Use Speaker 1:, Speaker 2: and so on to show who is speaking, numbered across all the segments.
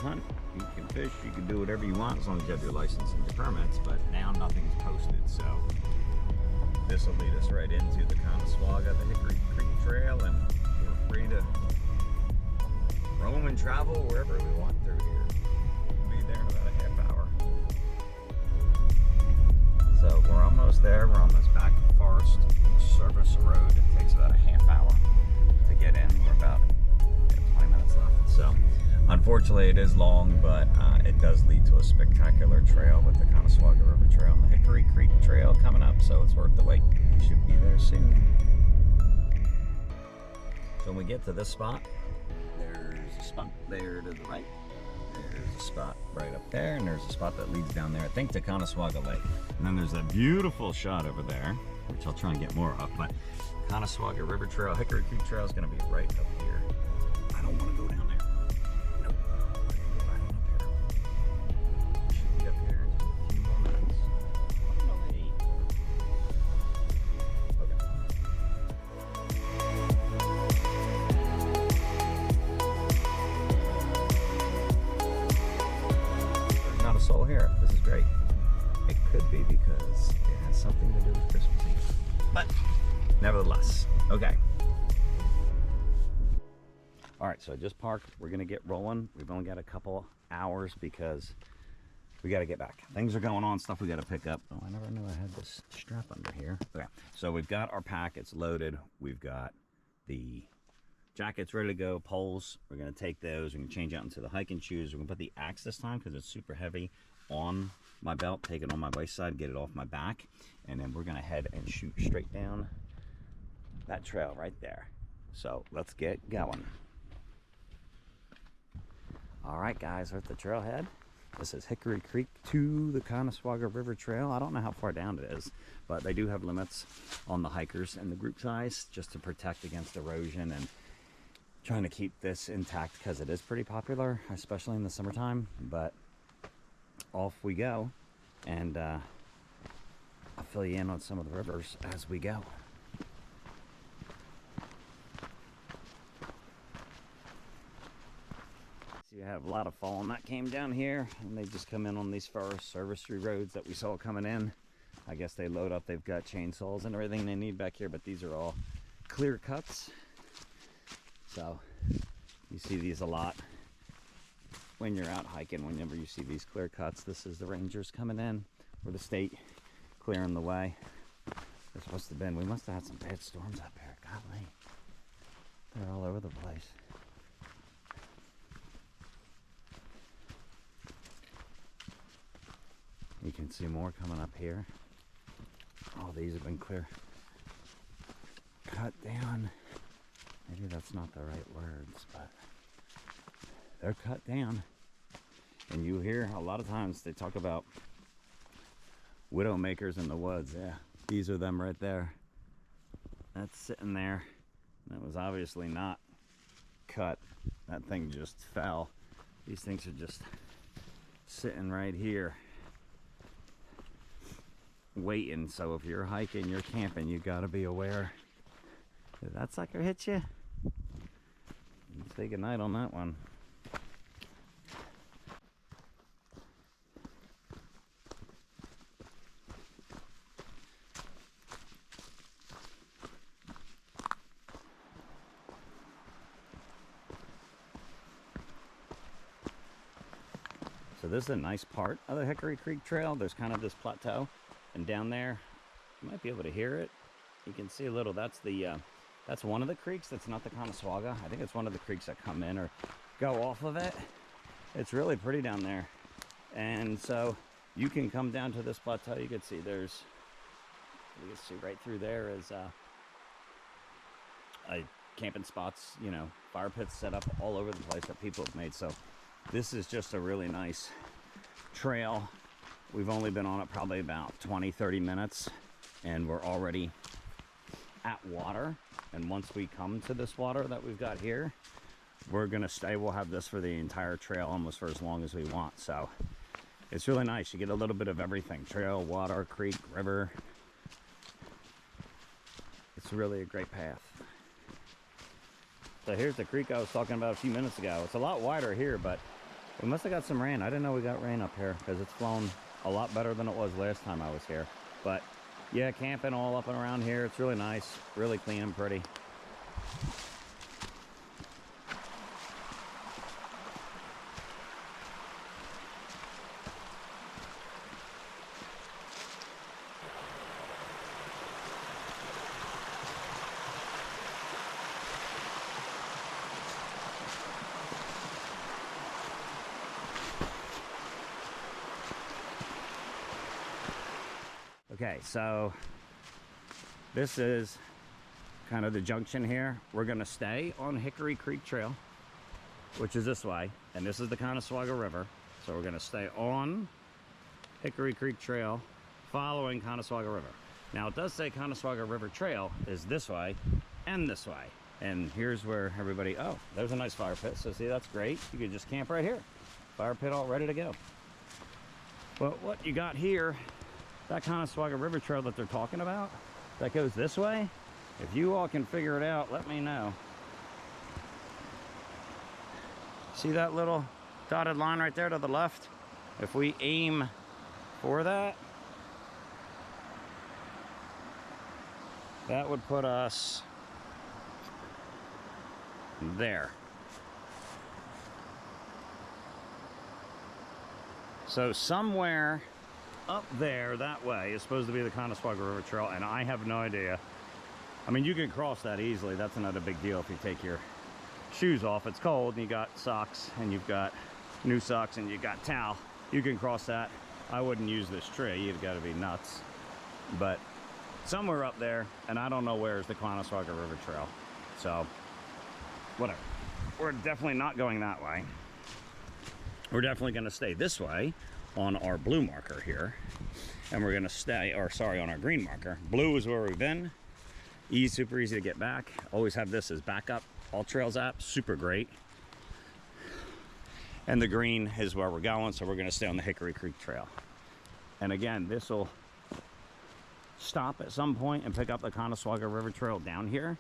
Speaker 1: hunt, you can fish, you can do whatever you want as long as you have your license and your permits, but now nothing's posted, so this will lead us right into the Conasuaga, the Hickory Creek Trail, and we're free to roam and travel wherever we want through here. We'll be there in about a half hour. So we're almost there. We're on this back forest service road. It takes about a half hour to get in. We're about 20 minutes left. So unfortunately it is long, but it does lead to a spectacular trail with the Conasuaga River Trail and the Hickory Creek Trail coming up, so it's worth the wait. We should be there soon. So when we get to this spot, there's a spot there to the right. There's a spot right up there, and there's a spot that leads down there, I think, to Conasuaga Lake. And then there's a beautiful shot over there, which I'll try and get more of, but Conasuaga River Trail, Hickory Creek Trail is going to be right up here. I don't want to go down there. Nope. Go right on up here. Should be up here in just a few more minutes. Not a soul here. This is great. It could be because it has something to do with Christmas Eve. But nevertheless, okay. All right, so I just parked. We're gonna get rolling. We've only got a couple hours because we gotta get back. Things are going on, stuff we gotta pick up. Oh, I never knew I had this strap under here. Okay, so we've got our pack, it's loaded. We've got the jackets ready to go, poles. We're gonna take those, we can change out into the hiking shoes. We're gonna put the axe this time because it's super heavy on my belt, take it on my waist side, get it off my back, and then we're gonna head and shoot straight down that trail right there. So let's get going. All right, guys, we're at the trailhead. This is Hickory Creek to the Conasuaga River Trail. I don't know how far down it is, but they do have limits on the hikers and the group size just to protect against erosion and trying to keep this intact because it is pretty popular, especially in the summertime. But off we go, and I'll fill you in on some of the rivers as we go. So you have a lot of fallen that came down here, and they just come in on these Forest Service roads that we saw coming in. I guess they load up, they've got chainsaws and everything they need back here, but these are all clear cuts. So you see these a lot when you're out hiking. Whenever you see these clear cuts, this is the rangers coming in, or the state clearing the way. This must have been, we must have had some bad storms up here. Golly, they're all over the place. You can see more coming up here. Oh, these have been clear cut down. Maybe that's not the right words, but they're cut down. And you hear a lot of times they talk about widow makers in the woods. Yeah, these are them right there. That's sitting there. That was obviously not cut. That thing just fell. These things are just sitting right here waiting. So if you're hiking, you're camping, you got to be aware. Did that sucker hit you? You say goodnight on that one. So this is a nice part of the Hickory Creek Trail. There's kind of this plateau, and down there, you might be able to hear it. You can see a little, that's one of the creeks. That's not the Conasuaga. I think it's one of the creeks that come in or go off of it. It's really pretty down there. And so you can come down to this plateau. You can see you can see right through there is camping spots, you know, fire pits set up all over the place that people have made. So this is just a really nice trail. We've only been on it probably about 20-30 minutes, and we're already at water. And once we come to this water that we've got here, we're gonna stay. We'll have this for the entire trail, almost for as long as we want. So it's really nice. You get a little bit of everything: trail, water, creek, river. It's really a great path. So here's the creek I was talking about a few minutes ago. It's a lot wider here, but We must have got some rain. I didn't know we got rain up here because it's flown a lot better than it was last time I was here. But yeah, camping all up and around here. It's really nice, really clean and pretty. Okay, so this is kind of the junction here. We're gonna stay on Hickory Creek Trail, which is this way, and this is the Conasuaga River. So we're gonna stay on Hickory Creek Trail, following Conasuaga River. Now it does say Conasuaga River Trail is this way and this way. And here's where everybody, oh, there's a nice fire pit. So see, that's great. You could just camp right here. Fire pit all ready to go. But what you got here, that Conasuaga River Trail that they're talking about, that goes this way. If you all can figure it out, let me know. See that little dotted line right there to the left? If we aim for that, that would put us there. So somewhere up there that way is supposed to be the Conasuaga River Trail, and I have no idea. I mean, you can cross that easily. That's not a big deal if you take your shoes off. It's cold and you got socks and you've got new socks and you got towel. You can cross that. I wouldn't use this tree. You've got to be nuts. But somewhere up there, and I don't know where, is the Conasuaga River Trail. So whatever. We're definitely not going that way. We're definitely going to stay this way on our blue marker here, and we're going to stay, or sorry, on our green marker. Blue is where we've been. Super easy to get back. Always have this as backup. All Trails app, super great. And the green is where we're going, so we're going to stay on the Hickory Creek Trail. And again, this will stop at some point and pick up the Conasuaga River Trail down here,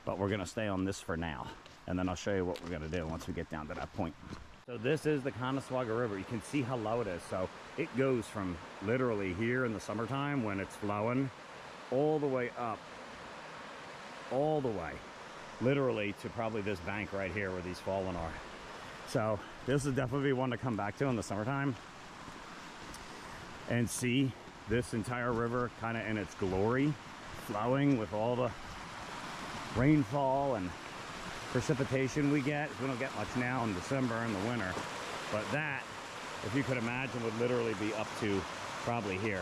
Speaker 1: but we're going to stay on this for now, and then I'll show you what we're going to do once we get down to that point. So this is the Conasuaga River. You can see how low it is. So it goes from literally here in the summertime when it's flowing all the way up, all the way, literally to probably this bank right here where these fallen are. So this is definitely one to come back to in the summertime and see this entire river kind of in its glory, flowing with all the rainfall and precipitation we get. We don't get much now in December in the winter, but that, if you could imagine, would literally be up to probably here,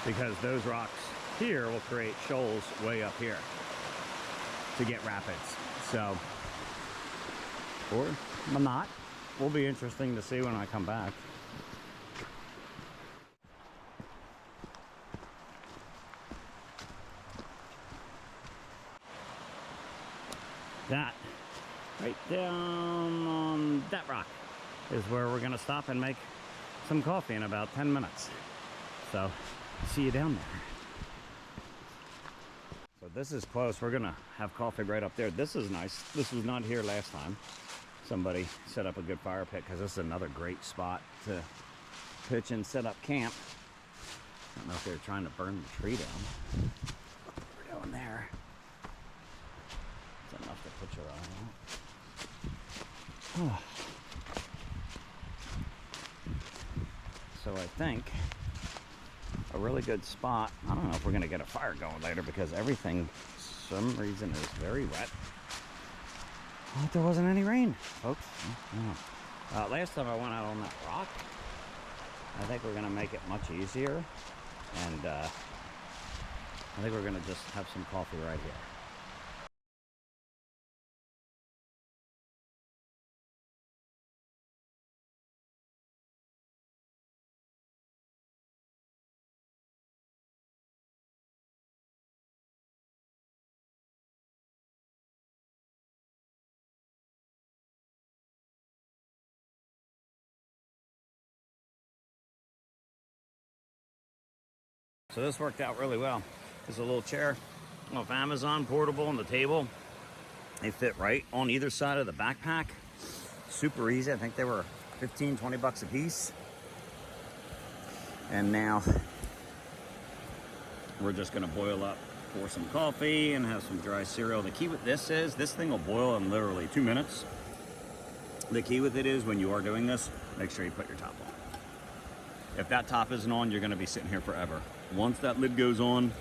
Speaker 1: because those rocks here will create shoals way up here to get rapids. So, or not, will be interesting to see when I come back. That right down on that rock is where we're going to stop and make some coffee in about 10 minutes. So see you down there. So this is close. We're going to have coffee right up there. This is nice. This was not here last time. Somebody set up a good fire pit, because this is another great spot to pitch and set up camp. I don't know if they're trying to burn the tree down. What we're doing there. Enough to put your eye on. So I think a really good spot. I don't know if we're going to get a fire going later, because everything, for some reason, is very wet. I thought there wasn't any rain, folks. Last time I went out on that rock, I think we're going to make it much easier. And I think we're going to just have some coffee right here. So this worked out really well. There's a little chair off Amazon, portable, on the table. They fit right on either side of the backpack. super easy. I think they were 15, 20 bucks a piece. And now we're just gonna boil up, pour some coffee and have some dry cereal. The key with this is, this thing will boil in literally 2 minutes. The key with it is, when you are doing this, make sure you put your top on. If that top isn't on, you're gonna be sitting here forever. Once that lid goes on,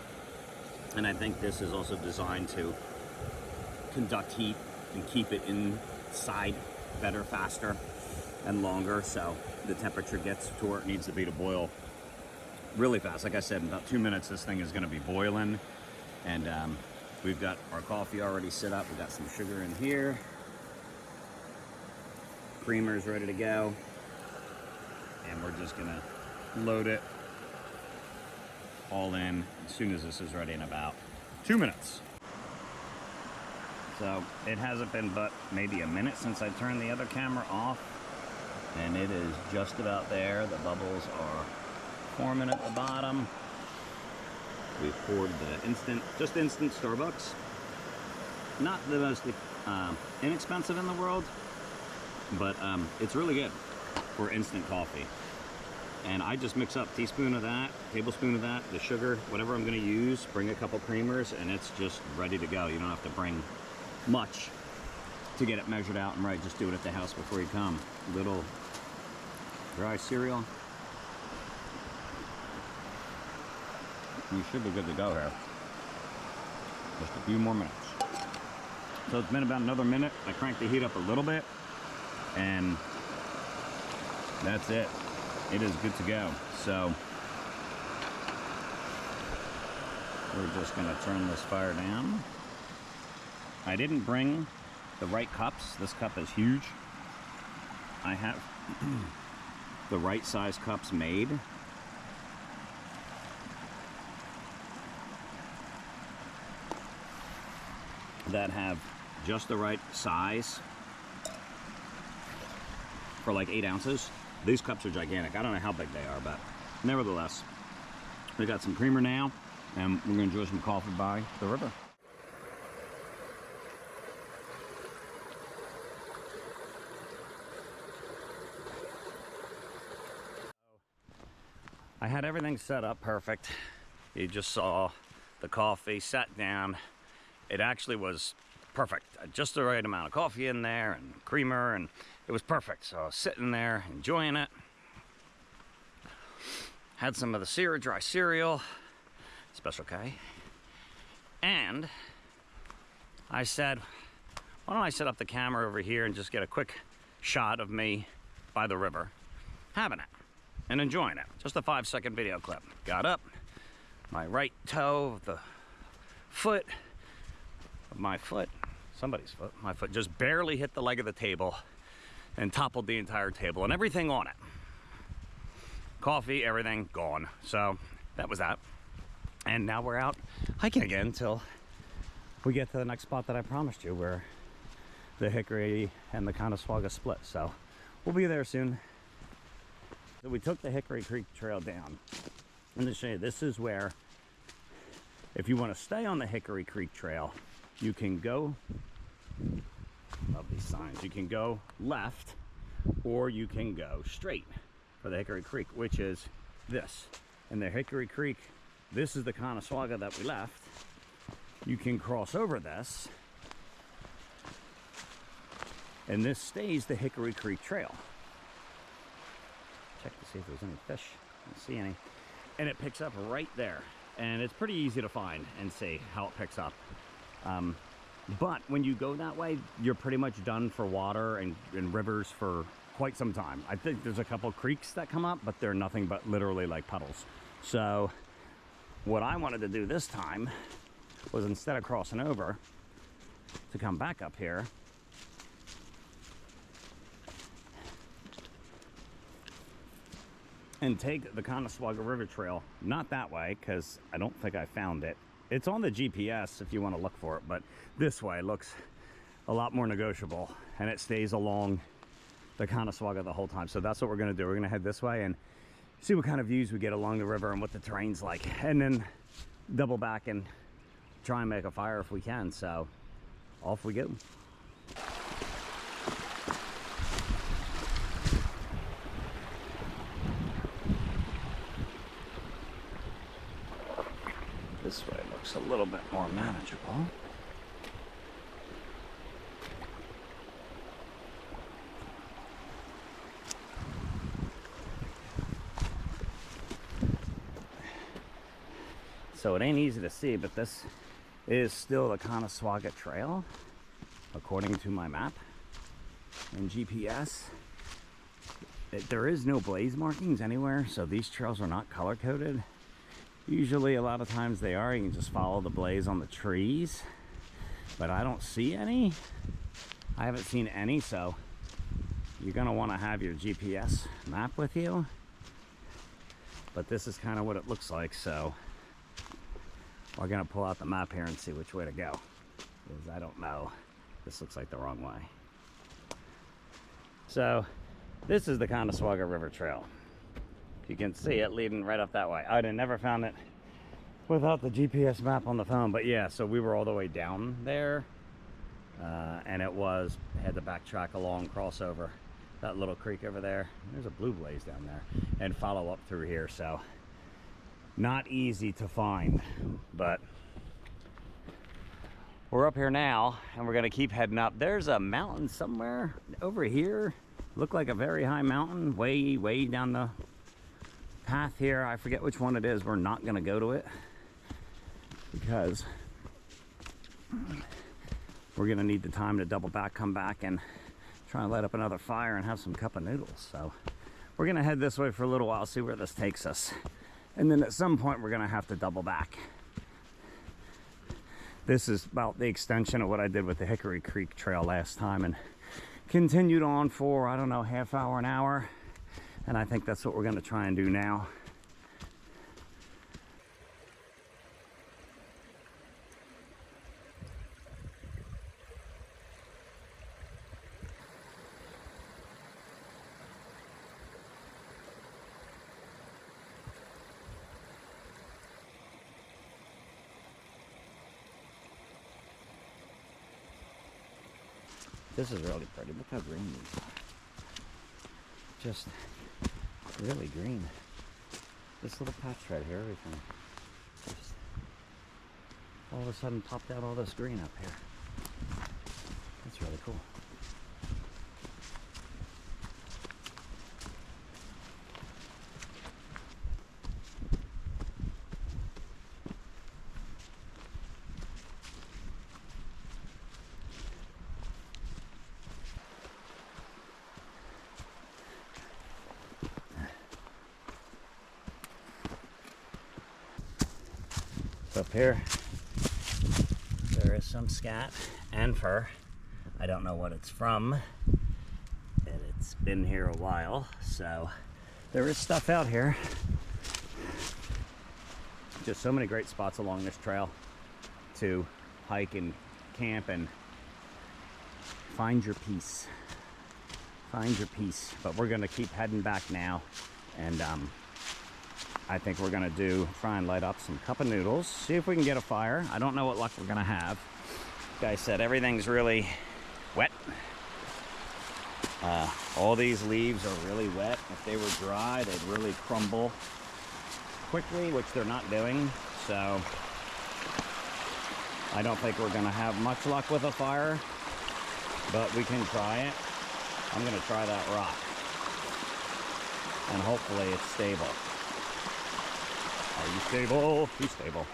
Speaker 1: and I think this is also designed to conduct heat and keep it inside better, faster, and longer, so the temperature gets to where it needs to be to boil really fast. Like I said, in about 2 minutes, this thing is gonna be boiling. And we've got our coffee already set up. We've got some sugar in here. Creamer's ready to go. And we're just gonna load it all in as soon as this is ready in about 2 minutes. So it hasn't been but maybe a minute since I turned the other camera off, and it is just about there. The bubbles are forming at the bottom. We've poured the just instant Starbucks. Not the most inexpensive in the world, but it's really good for instant coffee. And I just mix up a teaspoon of that, tablespoon of that, the sugar, whatever I'm gonna use, bring a couple creamers, and it's just ready to go. You don't have to bring much to get it measured out and right. Just do it at the house before you come. Little dry cereal. You should be good to go here. Just a few more minutes. So it's been about another minute. I cranked the heat up a little bit, and that's it. It is good to go. So we're just gonna turn this fire down. I didn't bring the right cups. This cup is huge. I have the right size cups made. That have just the right size for like 8 ounces. These cups are gigantic. I don't know how big they are, but nevertheless, we got some creamer now, and we're gonna enjoy some coffee by the river. I had everything set up perfect. You just saw the coffee, sat down. It actually was perfect. Just the right amount of coffee in there and creamer, and it was perfect. So I was sitting there enjoying it. Had some of the dry cereal, Special K. And I said, why don't I set up the camera over here and just get a quick shot of me by the river, having it and enjoying it. Just a 5-second video clip. Got up, my right toe of the foot, my foot, somebody's foot, my foot just barely hit the leg of the table and toppled the entire table and everything on it. Coffee, everything gone. So that was that. And now we're out hiking again until we get to the next spot that I promised you, where the Hickory and the Conasuaga split. So we'll be there soon. So we took the Hickory Creek Trail down. And to show you, this is where, if you want to stay on the Hickory Creek Trail, you can go, love these signs, you can go left or you can go straight for the Hickory Creek, which is this. And the Hickory Creek, this is the Conasuaga that we left. You can cross over this, and this stays the Hickory Creek Trail. Check to see if there's any fish. I don't see any. And it picks up right there. And it's pretty easy to find and see how it picks up. But when you go that way, you're pretty much done for water and rivers for quite some time. I think there's a couple creeks that come up, but they're nothing but literally like puddles. So what I wanted to do this time was, instead of crossing over, to come back up here and take the Conasuaga River Trail. Not that way, because I don't think I found it. It's on the GPS if you want to look for it, but this way looks a lot more negotiable, and it stays along the Conasuaga the whole time. So that's what we're going to do. We're going to head this way and see what kind of views we get along the river and what the terrain's like, and then double back and try and make a fire if we can. So off we go. looks a little bit more manageable. So it ain't easy to see, but this is still the Conasuaga Trail, according to my map and GPS. There is no blaze markings anywhere, so these trails are not color coded. Usually a lot of times they are. You can just follow the blaze on the trees, but I don't see any. I haven't seen any, so you're gonna want to have your GPS map with you. But this is kind of what it looks like, so we're gonna pull out the map here and see which way to go, because I don't know. This looks like the wrong way. So this is the Conasuaga River Trail. You can see it leading right up that way. I'd have never found it without the GPS map on the phone, but yeah, so we were all the way down there, and it had to backtrack along, cross over that little creek over there. There's a blue blaze down there, and follow up through here. So not easy to find, but we're up here now, and we're gonna keep heading up. There's a mountain somewhere over here. Look like a very high mountain, way down the path here. I forget which one it is. We're not gonna go to it because we're gonna need the time to double back, come back, and try and light up another fire and have some cup of noodles. So we're gonna head this way for a little while, see where this takes us. And then at some point we're gonna have to double back. This is about the extension of what I did with the Hickory Creek Trail last time, and continued on for, I don't know, half hour, an hour. And I think that's what we're gonna try and do now. This is really pretty. Look how green these are. Just really green. This little patch right here, everything just all of a sudden popped out all this green up here. That's really cool. Up here there is some scat and fir. I don't know what it's from, and it's been here a while, so there is stuff out here. Just so many great spots along this trail to hike and camp and find your peace. Find your peace. But we're gonna keep heading back now, and I think we're gonna try and light up some cup of noodles, see if we can get a fire. I don't know what luck we're gonna have. Guy said everything's really wet. All these leaves are really wet. If they were dry, they'd really crumble quickly, which they're not doing. So I don't think we're gonna have much luck with a fire, but we can try it. I'm gonna try that rock, and hopefully it's stable. Are you stable? He's stable.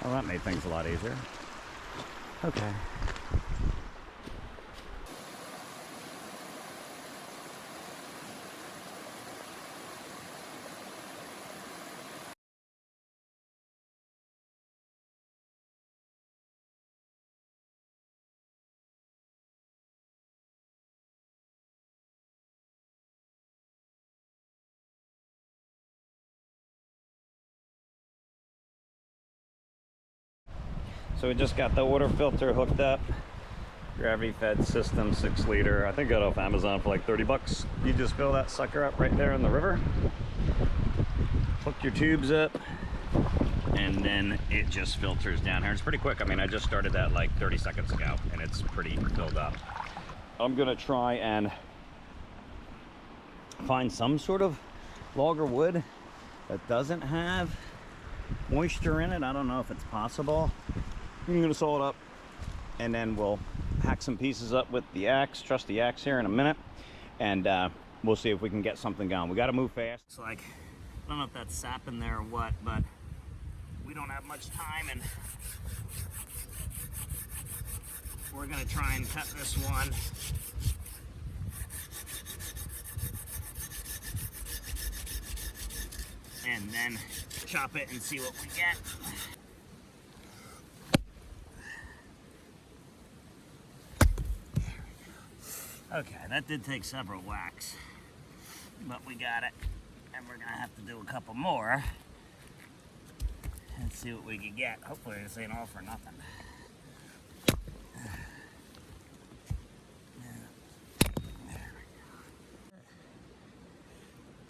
Speaker 1: Well, that made things a lot easier. Okay. So we just got the water filter hooked up. Gravity fed system, 6 liter. I think got off Amazon for like 30 bucks. You just fill that sucker up right there in the river. Hook your tubes up, and then it just filters down here. It's pretty quick. I mean, I just started that like 30 seconds ago, and it's pretty filled up. I'm gonna try and find some sort of log or wood that doesn't have moisture in it. I don't know if it's possible. I'm gonna saw it up, and then we'll hack some pieces up with the axe, trusty axe here in a minute, and we'll see if we can get something going. We got to move fast. It's like, I don't know if that's sap in there or what, but we don't have much time, and we're gonna try and cut this one. And then chop it and see what we get. Okay, that did take several whacks, but we got it, and we're gonna have to do a couple more and see what we can get. Hopefully this ain't all for nothing. There we go.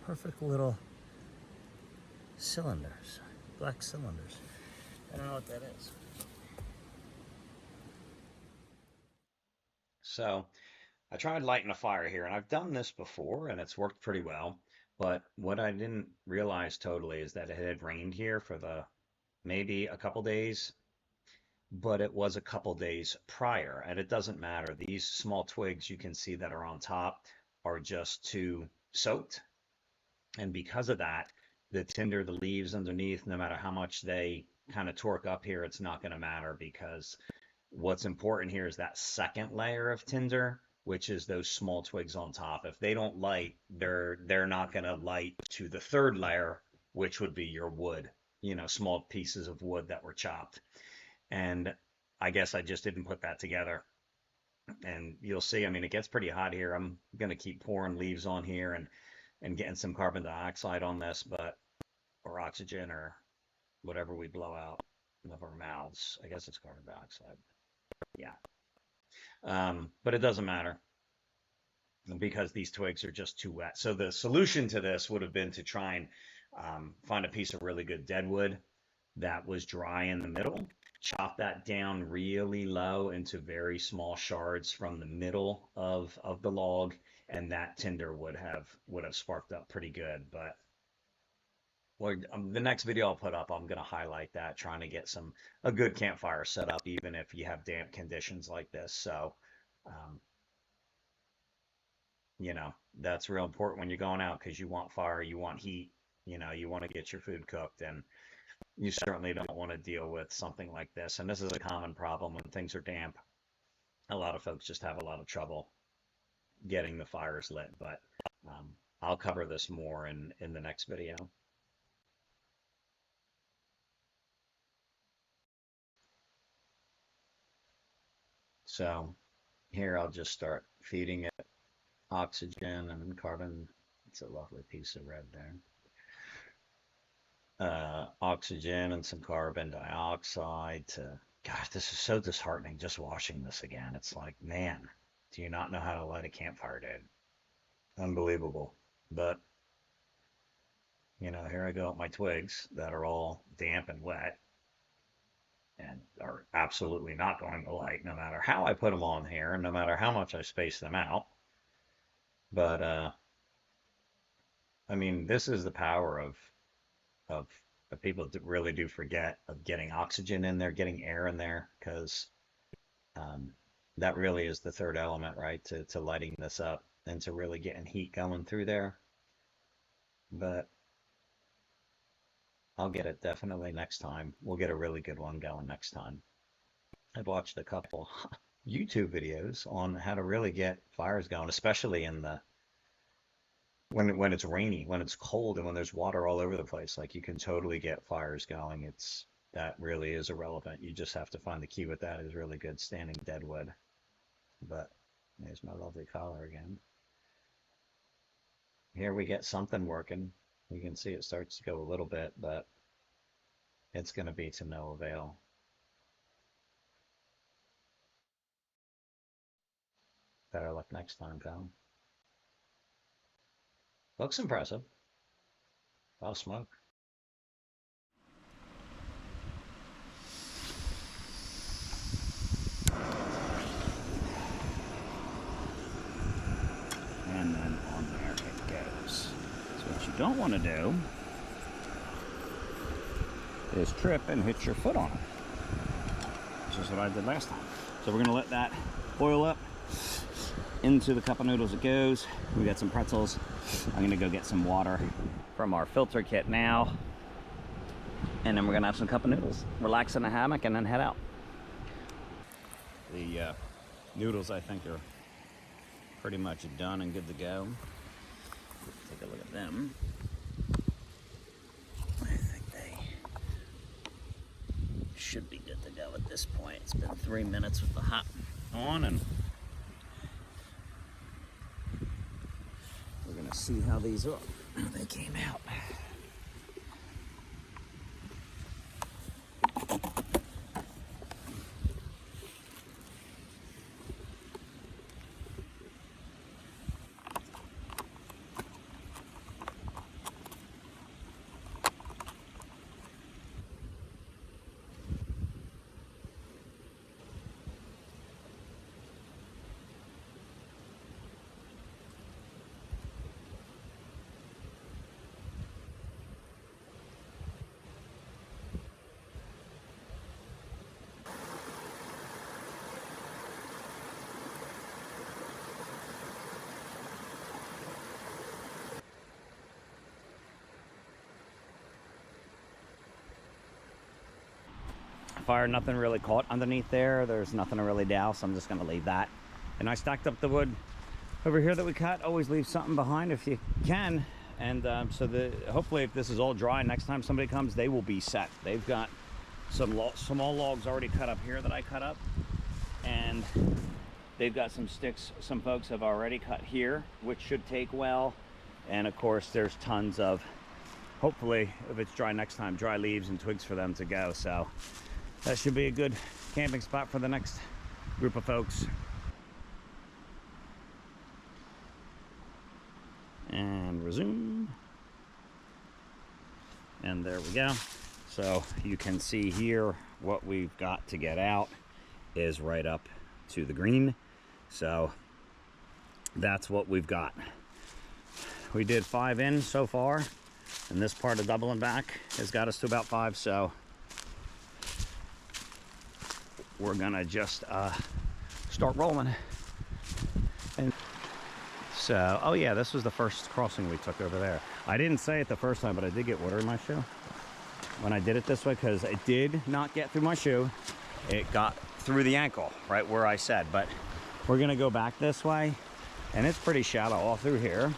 Speaker 1: Perfect little cylinders, black cylinders. I don't know what that is. So I tried lighting a fire here, and I've done this before and it's worked pretty well. But what I didn't realize totally is that it had rained here for maybe a couple days, but it was a couple days prior, and it doesn't matter. These small twigs you can see that are on top are just too soaked. And because of that, the tinder, the leaves underneath, no matter how much they kind of torque up here, it's not going to matter, because what's important here is that second layer of tinder, which is those small twigs on top. If they don't light, they're not going to light to the third layer, which would be your wood, small pieces of wood that were chopped. And I guess I just didn't put that together. And you'll see, I mean, it gets pretty hot here. I'm going to keep pouring leaves on here and getting some carbon dioxide on this, or oxygen, or whatever we blow out of our mouths. I guess it's carbon dioxide. Yeah. But it doesn't matter, because these twigs are just too wet. So the solution to this would have been to try and find a piece of really good deadwood that was dry in the middle, chop that down really low into very small shards from the middle of the log, and that tinder would have sparked up pretty good. But the next video I'll put up, I'm going to highlight that, trying to get a good campfire set up, even if you have damp conditions like this. So, that's real important when you're going out, because you want fire, you want heat, you want to get your food cooked, and you certainly don't want to deal with something like this. And this is a common problem when things are damp. A lot of folks just have a lot of trouble getting the fires lit, but I'll cover this more in the next video. So here I'll just start feeding it oxygen and carbon. It's a lovely piece of red there. Oxygen and some carbon dioxide gosh, this is so disheartening just watching this again. It's like, man, do you not know how to light a campfire, dude? Unbelievable. But, here I go with my twigs that are all damp and wet, and are absolutely not going to light, no matter how I put them on here, and no matter how much I space them out. But I mean, this is the power of people that really do forget of getting oxygen in there, getting air in there, because that really is the third element, right, to lighting this up, and to really getting heat going through there. But I'll get it definitely next time. We'll get a really good one going next time. I've watched a couple YouTube videos on how to really get fires going, especially in when it's rainy, when it's cold, and when there's water all over the place. Like, you can totally get fires going. That really is irrelevant. You just have to find the key with that is really good standing deadwood. But there's my lovely collar again. Here we get something working. You can see it starts to go a little bit, but it's going to be to no avail. Better luck next time, pal. Looks impressive. Oh, smoke. And then on there it goes. So what you don't want to do is trip and hit your foot on it. Which is what I did last time. So we're gonna let that boil up. Into the cup of noodles it goes. We got some pretzels. I'm gonna go get some water from our filter kit now. And then we're gonna have some cup of noodles. Relax in the hammock and then head out. The noodles, I think, are pretty much done and good to go. Take a look at them. I think they should be good to go at this point. It's been 3 minutes with the hot on, and we're gonna see how these are. They came out. Fire, nothing really caught underneath there. There's nothing to really douse. I'm just gonna leave that. And I stacked up the wood over here that we cut. Always leave something behind if you can. And so hopefully if this is all dry, next time somebody comes, they will be set. They've got some small logs already cut up here that I cut up. And they've got some sticks some folks have already cut here, which should take well. And of course there's tons of, hopefully if it's dry next time, dry leaves and twigs for them to go. So that should be a good camping spot for the next group of folks. And resume. And there we go. So you can see here what we've got to get out is right up to the green. So that's what we've got. We did 5 in so far, and this part of doubling back has got us to about 5. So we're gonna just start rolling. And so, oh yeah, this was the first crossing we took over there. I didn't say it the first time, but I did get water in my shoe when I did it this way, because it did not get through my shoe. It got through the ankle, right where I said. But we're gonna go back this way, and it's pretty shallow all through here.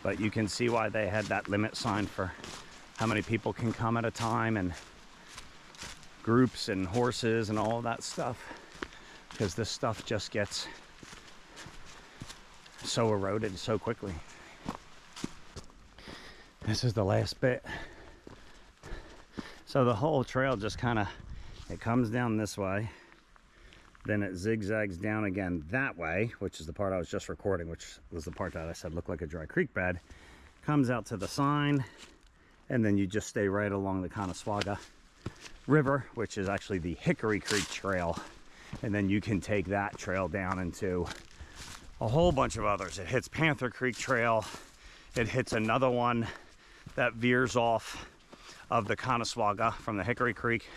Speaker 1: But you can see why they had that limit sign for how many people can come at a time, and groups and horses and all of that stuff, because this stuff just gets so eroded so quickly. This is the last bit. So the whole trail just kind of, it comes down this way, then it zigzags down again that way, which is the part I was just recording, which was the part that I said looked like a dry creek bed, comes out to the sign, and then you just stay right along the Conasuaga River, which is actually the Hickory Creek Trail, and then you can take that trail down into a whole bunch of others. It hits Panther Creek Trail, it hits another one that veers off of the Conasuaga from the Hickory Creek.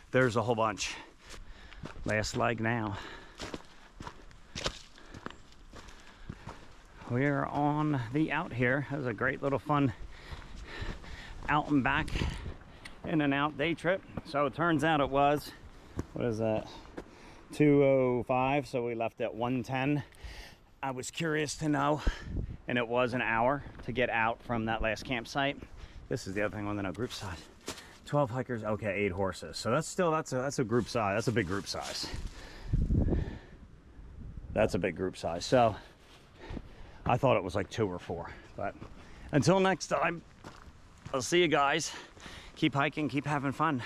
Speaker 1: There's a whole bunch. Last leg now. We're on the out here. It was a great little fun out and back, in and out day trip. So it turns out it was, what is that, 2:05, so we left at 1:10. I was curious to know, and it was an hour to get out from that last campsite. This is the other thing on the no group size. 12 hikers, okay, 8 horses. So that's still, that's a group size. That's a big group size. That's a big group size. So I thought it was like 2 or 4, but until next time, I'll see you guys. Keep hiking, keep having fun.